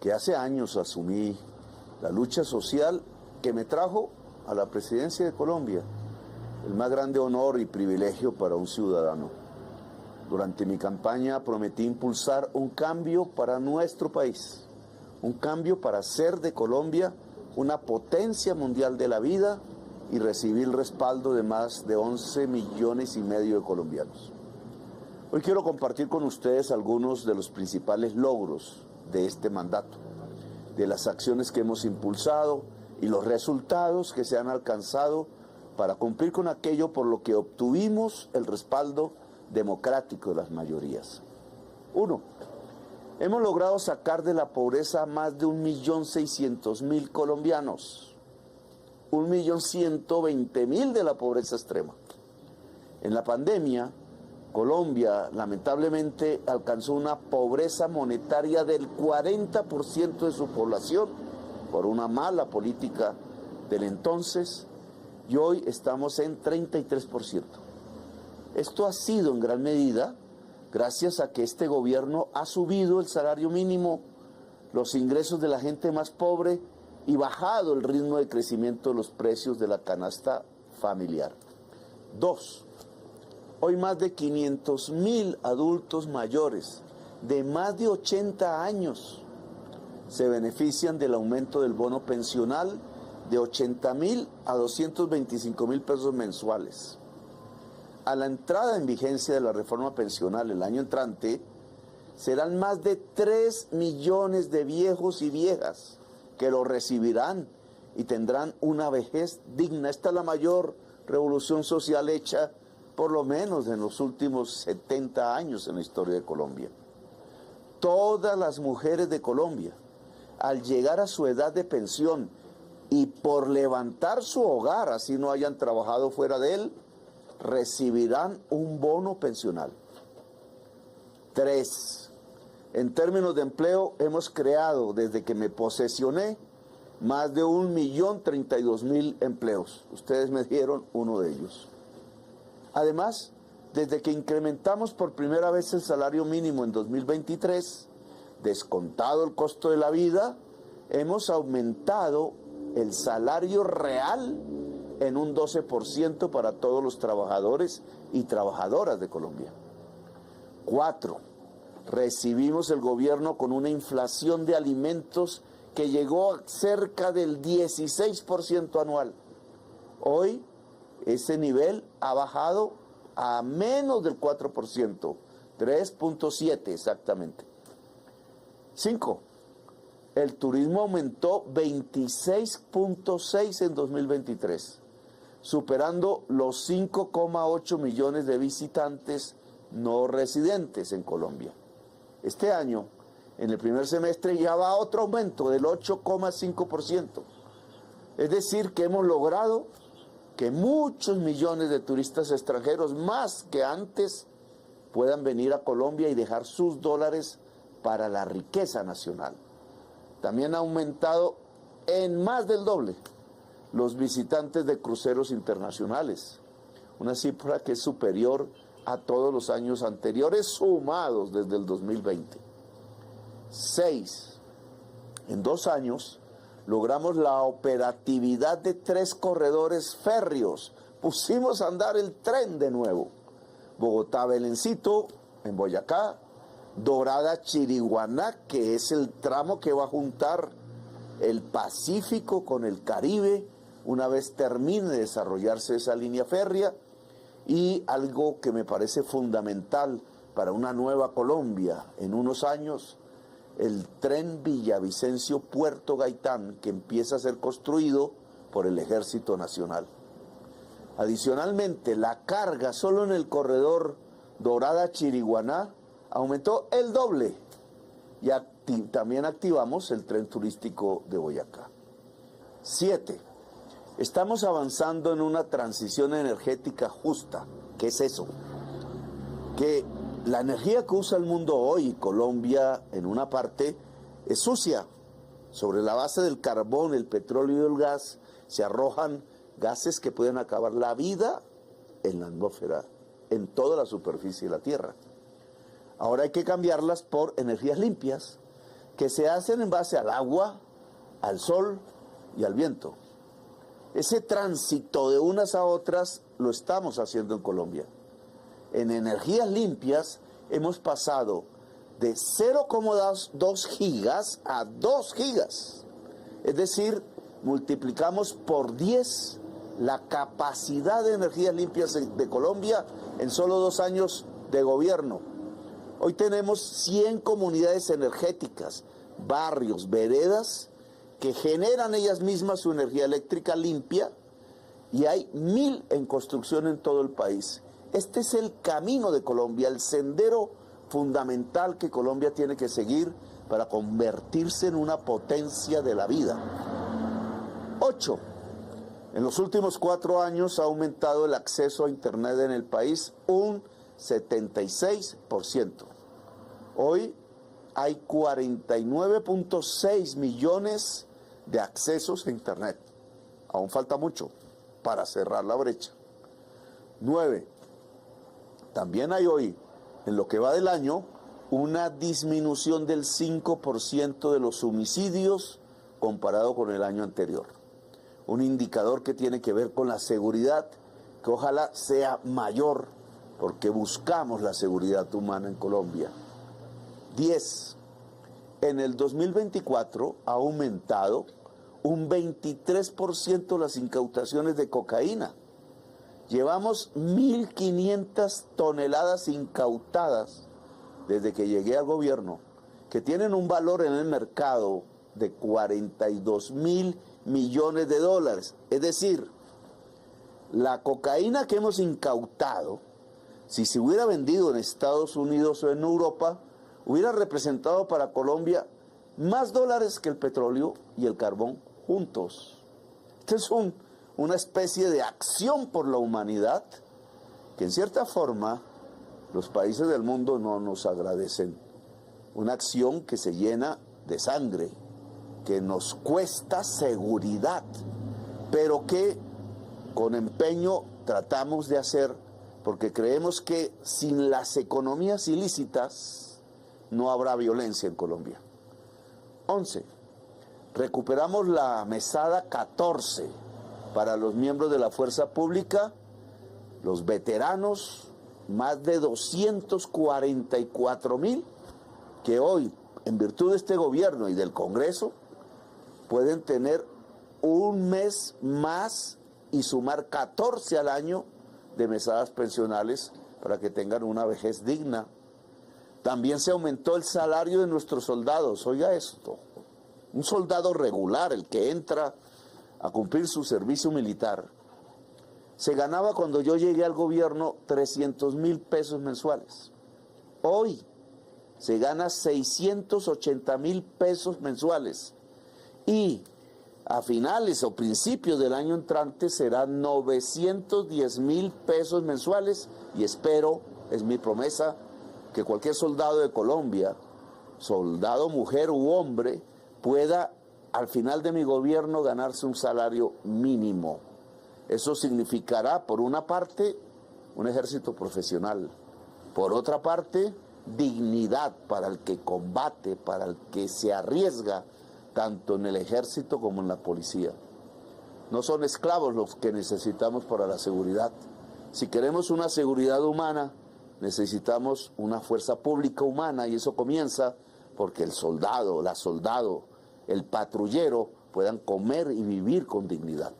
que hace años asumí la lucha social que me trajo a la presidencia de Colombia, el más grande honor y privilegio para un ciudadano. Durante mi campaña prometí impulsar un cambio para nuestro país, un cambio para hacer de Colombia una potencia mundial de la vida y recibir el respaldo de más de 11,5 millones de colombianos. Hoy quiero compartir con ustedes algunos de los principales logros de este mandato, de las acciones que hemos impulsado y los resultados que se han alcanzado para cumplir con aquello por lo que obtuvimos el respaldo democrático de las mayorías. 1. Hemos logrado sacar de la pobreza a más de 1.600.000 colombianos, 1.120.000 de la pobreza extrema. En la pandemia, Colombia lamentablemente alcanzó una pobreza monetaria del 40% de su población por una mala política del entonces, y hoy estamos en 33%. Esto ha sido en gran medida gracias a que este gobierno ha subido el salario mínimo, los ingresos de la gente más pobre y bajado el ritmo de crecimiento de los precios de la canasta familiar. 2. Hoy más de 500.000 adultos mayores de más de 80 años se benefician del aumento del bono pensional de 80.000 a 225.000 pesos mensuales. A la entrada en vigencia de la reforma pensional el año entrante, serán más de 3 millones de viejos y viejas que lo recibirán y tendrán una vejez digna. Esta es la mayor revolución social hecha por lo menos en los últimos 70 años en la historia de Colombia. Todas las mujeres de Colombia, al llegar a su edad de pensión y por levantar su hogar, así no hayan trabajado fuera de él, recibirán un bono pensional. 3. En términos de empleo, hemos creado, desde que me posesioné, más de 1.032.000 empleos. Ustedes me dieron uno de ellos. Además, desde que incrementamos por primera vez el salario mínimo en 2023, descontado el costo de la vida, hemos aumentado el salario real en un 12% para todos los trabajadores y trabajadoras de Colombia. 4. Recibimos el gobierno con una inflación de alimentos que llegó a cerca del 16% anual. Hoy ese nivel ha bajado a menos del 4%, 3.7 exactamente. 5. El turismo aumentó 26.6 en 2023, superando los 5,8 millones de visitantes no residentes en Colombia. Este año, en el primer semestre, ya va otro aumento del 8,5%. Es decir, que hemos logrado que muchos millones de turistas extranjeros, más que antes, puedan venir a Colombia y dejar sus dólares para la riqueza nacional. También ha aumentado en más del doble los visitantes de cruceros internacionales, una cifra que es superior a todos los años anteriores sumados desde el 2020. 6. En 2 años logramos la operatividad de 3 corredores férreos. Pusimos a andar el tren de nuevo. Bogotá-Belencito, en Boyacá, Dorada-Chiriguaná, que es el tramo que va a juntar el Pacífico con el Caribe, una vez termine de desarrollarse esa línea férrea, y algo que me parece fundamental para una nueva Colombia en unos años, el tren Villavicencio-Puerto Gaitán, que empieza a ser construido por el Ejército Nacional. Adicionalmente, la carga solo en el corredor Dorada-Chiriguaná aumentó el doble, y también activamos el tren turístico de Boyacá. 7. Estamos avanzando en una transición energética justa. ¿Qué es eso? Que la energía que usa el mundo hoy, Colombia en una parte, es sucia. Sobre la base del carbón, el petróleo y el gas, se arrojan gases que pueden acabar la vida en la atmósfera, en toda la superficie de la Tierra. Ahora hay que cambiarlas por energías limpias, que se hacen en base al agua, al sol y al viento. Ese tránsito de unas a otras lo estamos haciendo en Colombia. En energías limpias hemos pasado de 0,2 gigas a 2 gigas. Es decir, multiplicamos por 10 la capacidad de energías limpias de Colombia en solo 2 años de gobierno. Hoy tenemos 100 comunidades energéticas, barrios, veredas, que generan ellas mismas su energía eléctrica limpia, y hay 1000 en construcción en todo el país. Este es el camino de Colombia, el sendero fundamental que Colombia tiene que seguir para convertirse en una potencia de la vida. 8. En los últimos 4 años ha aumentado el acceso a Internet en el país un 76%. Hoy hay 49.6 millones de accesos a Internet. Aún falta mucho para cerrar la brecha. 9. También hay hoy, en lo que va del año, una disminución del 5% de los homicidios comparado con el año anterior. Un indicador que tiene que ver con la seguridad, que ojalá sea mayor, porque buscamos la seguridad humana en Colombia. 10. En el 2024 ha aumentado un 23% las incautaciones de cocaína. Llevamos 1.500 toneladas incautadas desde que llegué al gobierno, que tienen un valor en el mercado de 42.000 millones de dólares. Es decir, la cocaína que hemos incautado, si se hubiera vendido en Estados Unidos o en Europa, hubiera representado para Colombia más dólares que el petróleo y el carbón juntos. Este es una especie de acción por la humanidad que en cierta forma los países del mundo no nos agradecen. Una acción que se llena de sangre, que nos cuesta seguridad, pero que con empeño tratamos de hacer, porque creemos que sin las economías ilícitas no habrá violencia en Colombia. 11. Recuperamos la mesada 14 para los miembros de la fuerza pública, los veteranos, más de 244.000, que hoy, en virtud de este gobierno y del Congreso, pueden tener un mes más y sumar 14 al año de mesadas pensionales para que tengan una vejez digna. También se aumentó el salario de nuestros soldados. Oiga esto, un soldado regular, el que entra a cumplir su servicio militar, se ganaba cuando yo llegué al gobierno 300.000 pesos mensuales. Hoy se gana 680.000 pesos mensuales. Y a finales o principios del año entrante serán 910.000 pesos mensuales, y espero, es mi promesa, que cualquier soldado de Colombia, soldado mujer u hombre, pueda al final de mi gobierno ganarse un salario mínimo. Eso significará, por una parte, un ejército profesional, por otra parte, dignidad para el que combate, para el que se arriesga, tanto en el ejército como en la policía. No son esclavos los que necesitamos para la seguridad. Si queremos una seguridad humana, necesitamos una fuerza pública humana, y eso comienza porque el soldado, la soldado, el patrullero puedan comer y vivir con dignidad.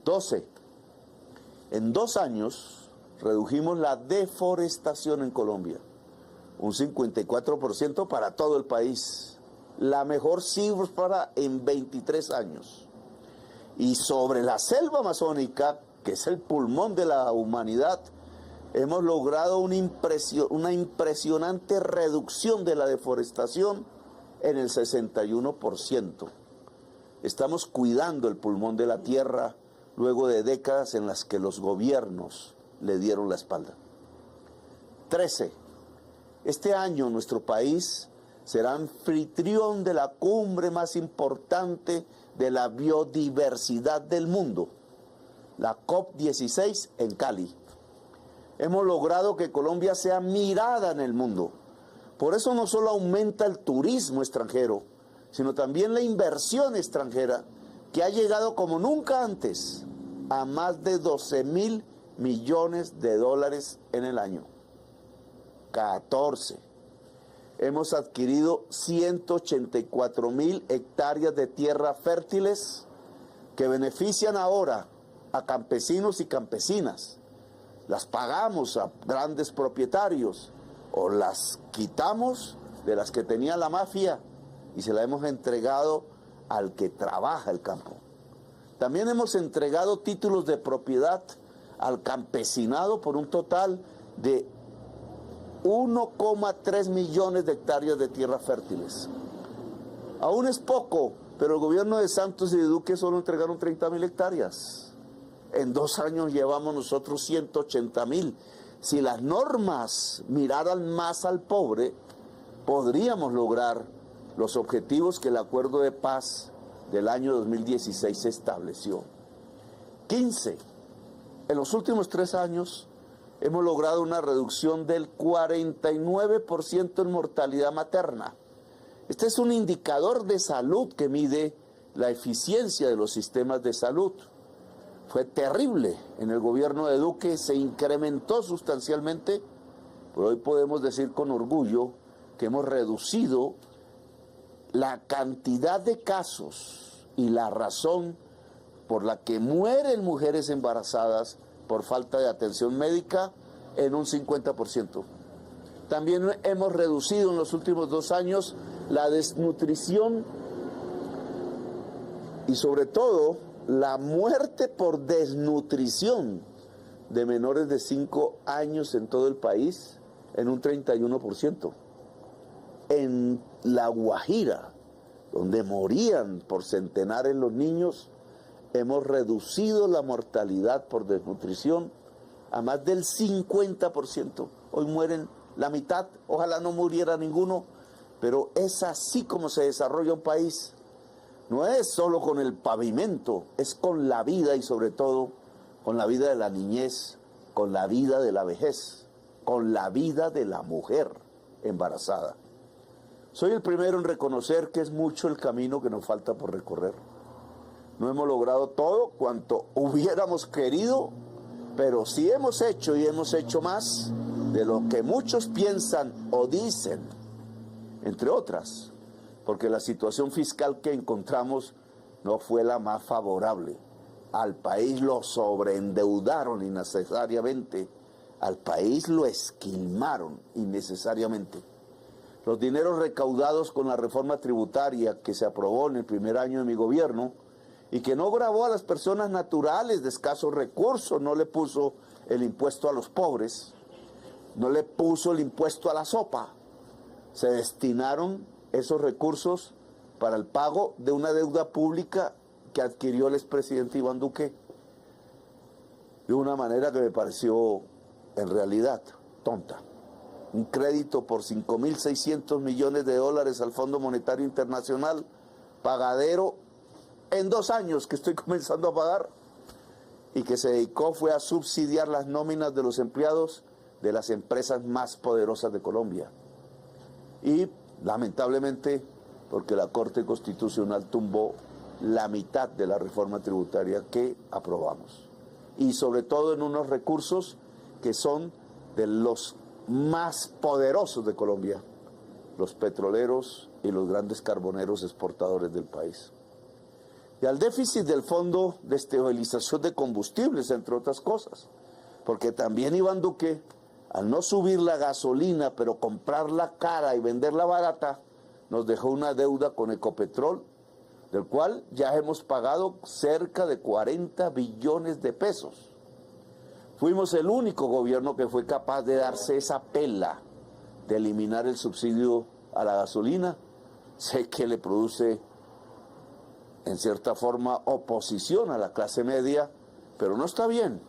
12. En 2 años redujimos la deforestación en Colombia, un 54% para todo el país, la mejor cifra en 23 años. Y sobre la selva amazónica, que es el pulmón de la humanidad, hemos logrado una impresionante reducción de la deforestación en el 61%. Estamos cuidando el pulmón de la tierra luego de décadas en las que los gobiernos le dieron la espalda. 13. Este año nuestro país será anfitrión de la cumbre más importante de la biodiversidad del mundo, la COP16 en Cali. Hemos logrado que Colombia sea mirada en el mundo Por eso no solo aumenta el turismo extranjero, sino también la inversión extranjera, que ha llegado como nunca antes a más de 12.000 millones de dólares en el año. 14. Hemos adquirido 184.000 hectáreas de tierra fértiles que benefician ahora a campesinos y campesinas. Las pagamos a grandes propietarios o las quitamos de las que tenía la mafia y se la hemos entregado al que trabaja el campo. También hemos entregado títulos de propiedad al campesinado por un total de 1,3 millones de hectáreas de tierras fértiles. Aún es poco, pero el gobierno de Santos y de Duque solo entregaron 30.000 hectáreas. En 2 años llevamos nosotros 180.000. Si las normas miraran más al pobre, podríamos lograr los objetivos que el acuerdo de paz del año 2016 estableció. 15. En los últimos 3 años hemos logrado una reducción del 49% en mortalidad materna. Este es un indicador de salud que mide la eficiencia de los sistemas de salud. Fue terrible en el gobierno de Duque, se incrementó sustancialmente, pero hoy podemos decir con orgullo que hemos reducido la cantidad de casos y la razón por la que mueren mujeres embarazadas por falta de atención médica en un 50%. También hemos reducido en los últimos 2 años la desnutrición y sobre todo la muerte por desnutrición de menores de 5 años en todo el país en un 31%. En La Guajira, donde morían por centenares los niños, hemos reducido la mortalidad por desnutrición a más del 50%. Hoy mueren la mitad, ojalá no muriera ninguno, pero es así como se desarrolla un país. No es solo con el pavimento, es con la vida y sobre todo con la vida de la niñez, con la vida de la vejez, con la vida de la mujer embarazada. Soy el primero en reconocer que es mucho el camino que nos falta por recorrer. No hemos logrado todo cuanto hubiéramos querido, pero sí hemos hecho y hemos hecho más de lo que muchos piensan o dicen, entre otras, porque la situación fiscal que encontramos no fue la más favorable. Al país lo sobreendeudaron innecesariamente, al país lo esquilmaron innecesariamente. Los dineros recaudados con la reforma tributaria que se aprobó en el primer año de mi gobierno y que no gravó a las personas naturales de escasos recursos, no le puso el impuesto a los pobres, no le puso el impuesto a la sopa, se destinaron esos recursos para el pago de una deuda pública que adquirió el expresidente Iván Duque de una manera que me pareció en realidad tonta. Un crédito por 5.600 millones de dólares al Fondo Monetario Internacional, pagadero en 2 años que estoy comenzando a pagar, y que se dedicó fue a subsidiar las nóminas de los empleados de las empresas más poderosas de Colombia. Y lamentablemente, porque la Corte Constitucional tumbó la mitad de la reforma tributaria que aprobamos. Y sobre todo en unos recursos que son de los más poderosos de Colombia, los petroleros y los grandes carboneros exportadores del país. Y al déficit del Fondo de Estabilización de Combustibles, entre otras cosas, porque también Iván Duque, al no subir la gasolina, pero comprarla cara y venderla barata, nos dejó una deuda con Ecopetrol, del cual ya hemos pagado cerca de 40 billones de pesos. Fuimos el único gobierno que fue capaz de darse esa pela de eliminar el subsidio a la gasolina. Sé que le produce, en cierta forma, oposición a la clase media, pero no está bien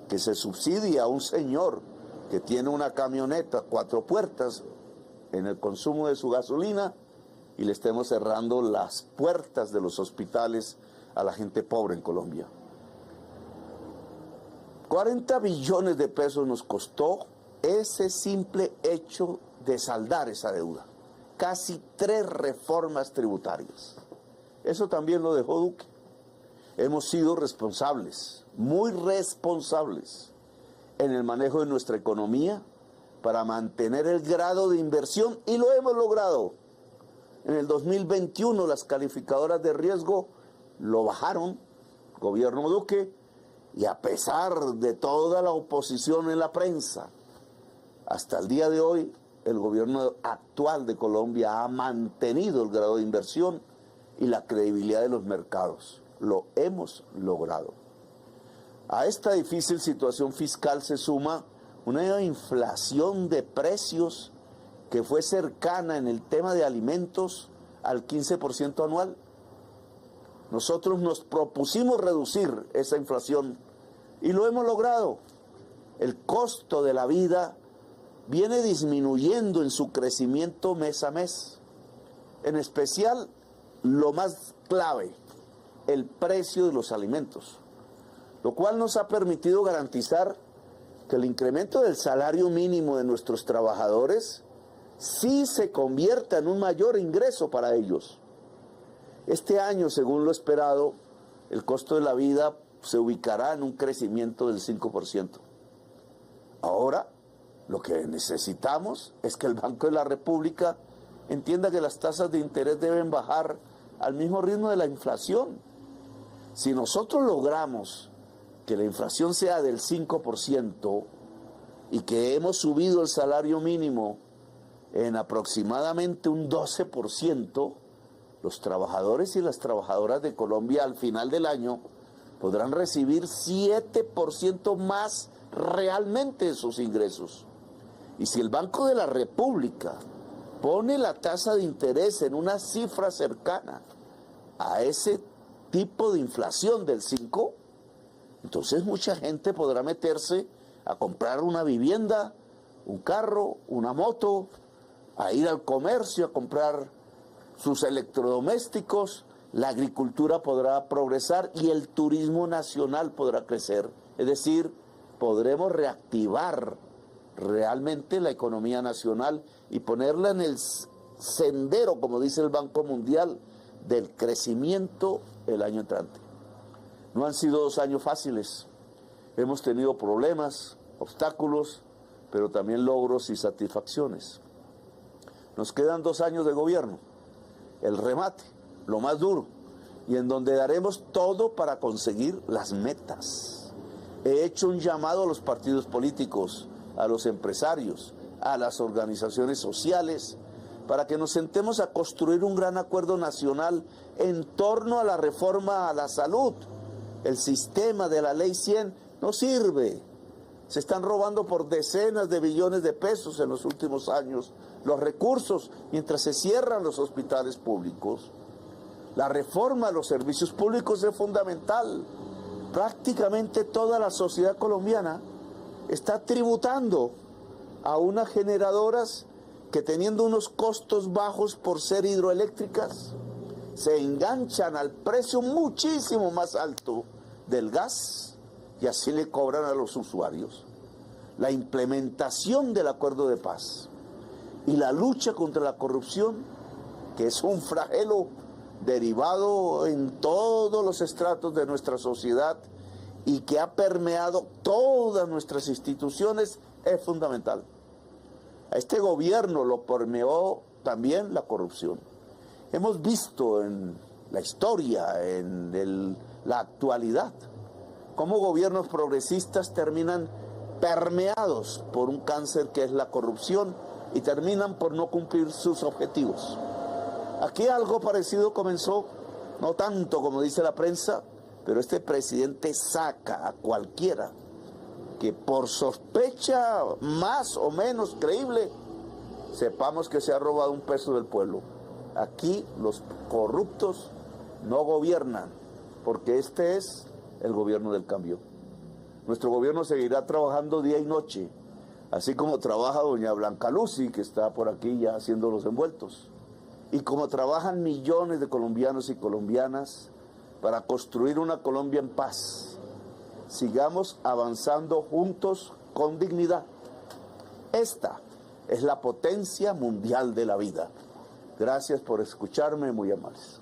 que se subsidie a un señor que tiene una camioneta 4 puertas en el consumo de su gasolina y le estemos cerrando las puertas de los hospitales a la gente pobre en Colombia. 40 billones de pesos nos costó ese simple hecho de saldar esa deuda. Casi 3 reformas tributarias. Eso también lo dejó Duque. Hemos sido responsables, muy responsables, en el manejo de nuestra economía para mantener el grado de inversión, y lo hemos logrado. En el 2021 las calificadoras de riesgo lo bajaron, gobierno Duque, y a pesar de toda la oposición en la prensa, hasta el día de hoy el gobierno actual de Colombia ha mantenido el grado de inversión y la credibilidad de los mercados. Lo hemos logrado. A esta difícil situación fiscal se suma una inflación de precios que fue cercana en el tema de alimentos al 15% anual. Nosotros nos propusimos reducir esa inflación y lo hemos logrado. El costo de la vida viene disminuyendo en su crecimiento mes a mes. En especial, lo más clave, el precio de los alimentos, lo cual nos ha permitido garantizar que el incremento del salario mínimo de nuestros trabajadores sí se convierta en un mayor ingreso para ellos. Este año, según lo esperado, el costo de la vida se ubicará en un crecimiento del 5%. Ahora, lo que necesitamos es que el Banco de la República entienda que las tasas de interés deben bajar al mismo ritmo de la inflación. Si nosotros logramos que la inflación sea del 5% y que hemos subido el salario mínimo en aproximadamente un 12%, los trabajadores y las trabajadoras de Colombia al final del año podrán recibir 7% más realmente de sus ingresos. Y si el Banco de la República pone la tasa de interés en una cifra cercana a ese tipo de inflación del 5%, entonces mucha gente podrá meterse a comprar una vivienda, un carro, una moto, a ir al comercio a comprar sus electrodomésticos, la agricultura podrá progresar y el turismo nacional podrá crecer. Es decir, podremos reactivar realmente la economía nacional y ponerla en el sendero, como dice el Banco Mundial, del crecimiento el año entrante. No han sido 2 años fáciles. Hemos tenido problemas, obstáculos, pero también logros y satisfacciones. Nos quedan 2 años de gobierno, el remate, lo más duro, y en donde daremos todo para conseguir las metas. He hecho un llamado a los partidos políticos, a los empresarios, a las organizaciones sociales, para que nos sentemos a construir un gran acuerdo nacional en torno a la reforma a la salud. El sistema de la Ley 100 no sirve. Se están robando por decenas de billones de pesos en los últimos años los recursos mientras se cierran los hospitales públicos. La reforma a los servicios públicos es fundamental. Prácticamente toda la sociedad colombiana está tributando a unas generadoras que, teniendo unos costos bajos por ser hidroeléctricas, se enganchan al precio muchísimo más alto del gas y así le cobran a los usuarios. La implementación del acuerdo de paz y la lucha contra la corrupción, que es un flagelo derivado en todos los estratos de nuestra sociedad y que ha permeado todas nuestras instituciones, es fundamental. A este gobierno lo permeó también la corrupción. Hemos visto en la historia, en la actualidad, cómo gobiernos progresistas terminan permeados por un cáncer que es la corrupción y terminan por no cumplir sus objetivos. Aquí algo parecido comenzó, no tanto como dice la prensa, pero este presidente saca a cualquiera que por sospecha más o menos creíble sepamos que se ha robado un peso del pueblo. Aquí los corruptos no gobiernan, porque este es el gobierno del cambio. Nuestro gobierno seguirá trabajando día y noche, así como trabaja doña Blanca Lucy, que está por aquí ya haciendo los envueltos, y como trabajan millones de colombianos y colombianas para construir una Colombia en paz. Sigamos avanzando juntos con dignidad. Esta es la potencia mundial de la vida. Gracias por escucharme, muy amables.